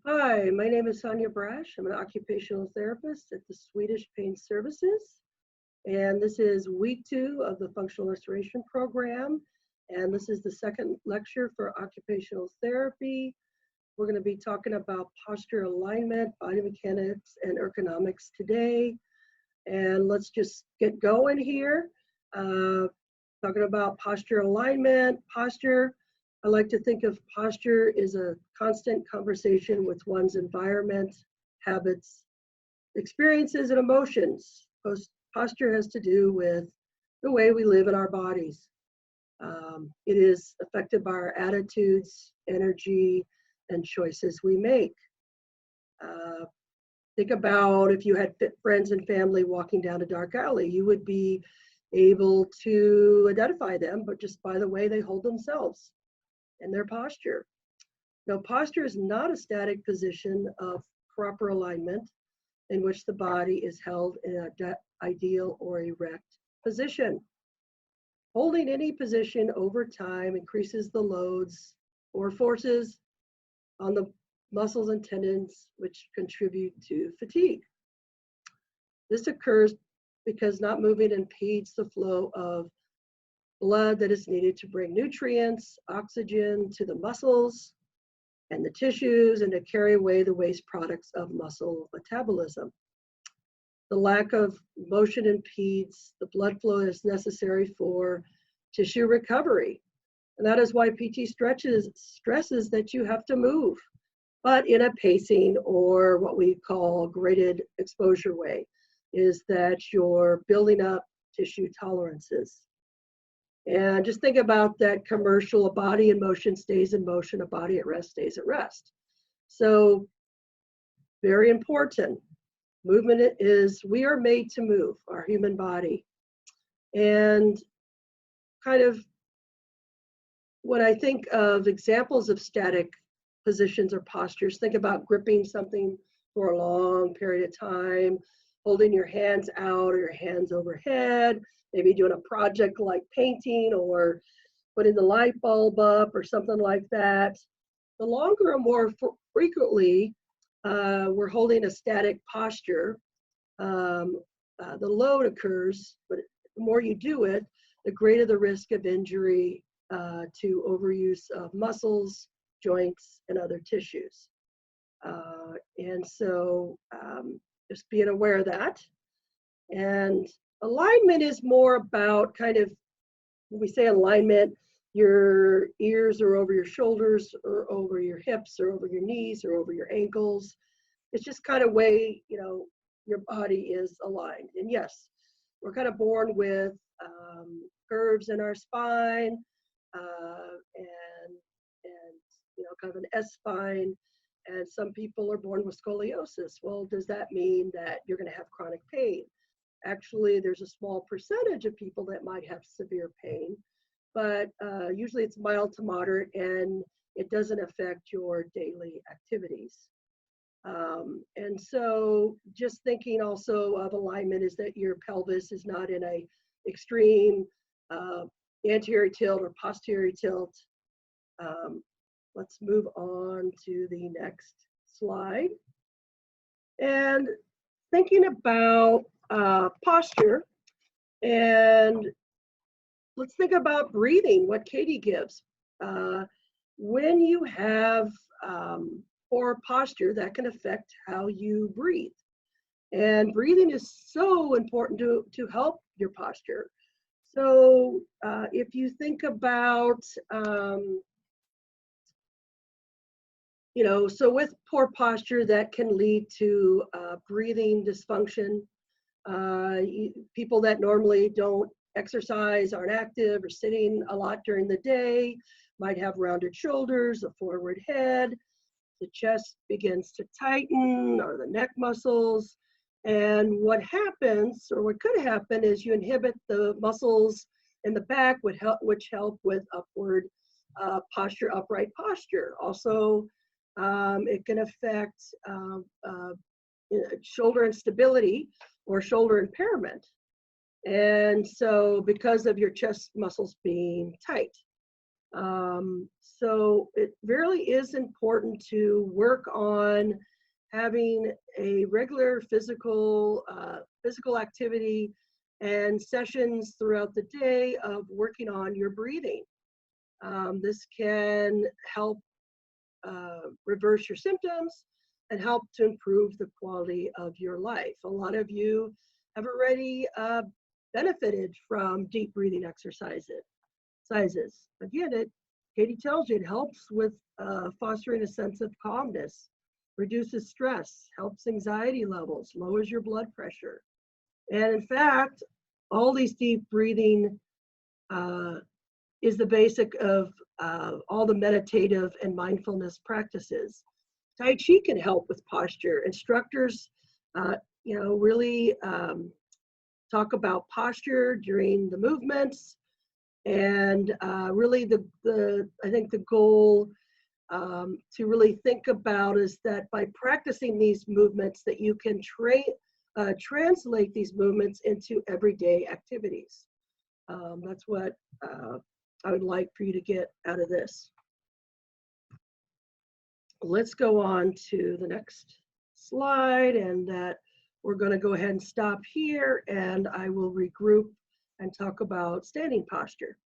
Hi, my name is Sonia Brash. I'm an occupational therapist at the Swedish Pain Services. And this is week 2 of the Functional Restoration Program. And this is the second lecture for occupational therapy. We're going to be talking about posture alignment, body mechanics, and ergonomics today. And let's just get going here. Talking about posture alignment, posture. I like to think of posture as a constant conversation with one's environment, habits, experiences, and emotions. Posture has to do with the way we live in our bodies. It is affected by our attitudes, energy, and choices we make. Uh, think about if you had friends and family walking down a dark alley, you would be able to identify them, but just by the way they hold themselves and their posture. Now, posture is not a static position of proper alignment in which the body is held in an ideal or erect position. Holding any position over time increases the loads or forces on the muscles and tendons, which contribute to fatigue. This occurs because not moving impedes the flow of blood that is needed to bring nutrients, oxygen to the muscles and the tissues and to carry away the waste products of muscle metabolism. The lack of motion impedes the blood flow that is necessary for tissue recovery. And that is why PT stresses that you have to move, but in a pacing or what we call graded exposure way, is that you're building up tissue tolerances. And just think about that commercial, a body in motion stays in motion, a body at rest stays at rest. So very important. Movement is, we are made to move, our human body. And kind of when I think of examples of static positions or postures, think about gripping something for a long period of time, holding your hands out or your hands overhead, maybe doing a project like painting or putting the light bulb up or something like that. The longer and more frequently we're holding a static posture, the load occurs, but the more you do it, the greater the risk of injury to overuse of muscles, joints, and other tissues. And so just being aware of that. And alignment is more about kind of, when we say alignment, your ears are over your shoulders or over your hips or over your knees or over your ankles. It's just kind of way, your body is aligned. And yes, we're kind of born with curves in our spine and kind of an S spine. And some people are born with scoliosis. Well, does that mean that you're going to have chronic pain? Actually, there's a small percentage of people that might have severe pain, but usually it's mild to moderate and it doesn't affect your daily activities. And so just thinking also of alignment is that your pelvis is not in a extreme anterior tilt or posterior tilt. Let's move on to the next slide. And thinking about posture, and let's think about breathing, what Katie gives. When you have poor posture, that can affect how you breathe. And breathing is so important to help your posture. So if you think about, so with poor posture, that can lead to breathing dysfunction. People that normally don't exercise, aren't active, or sitting a lot during the day might have rounded shoulders, a forward head, the chest begins to tighten, or the neck muscles. And what happens, or what could happen, is you inhibit the muscles in the back, which help with upward posture, upright posture. Also, it can affect shoulder instability or shoulder impairment. And so because of your chest muscles being tight. So it really is important to work on having a regular physical activity and sessions throughout the day of working on your breathing. This can help reverse your symptoms and help to improve the quality of your life. A lot of you have already benefited from deep breathing exercises. Again, Katie tells you it helps with fostering a sense of calmness, reduces stress, helps anxiety levels, lowers your blood pressure. And in fact, all these deep breathing is the basic of all the meditative and mindfulness practices. Tai Chi can help with posture. Instructors, really talk about posture during the movements. And really I think the goal to really think about is that by practicing these movements that you can translate these movements into everyday activities. That's what I would like for you to get out of this. Let's go on to the next slide, and that we're going to go ahead and stop here, and I will regroup and talk about standing posture.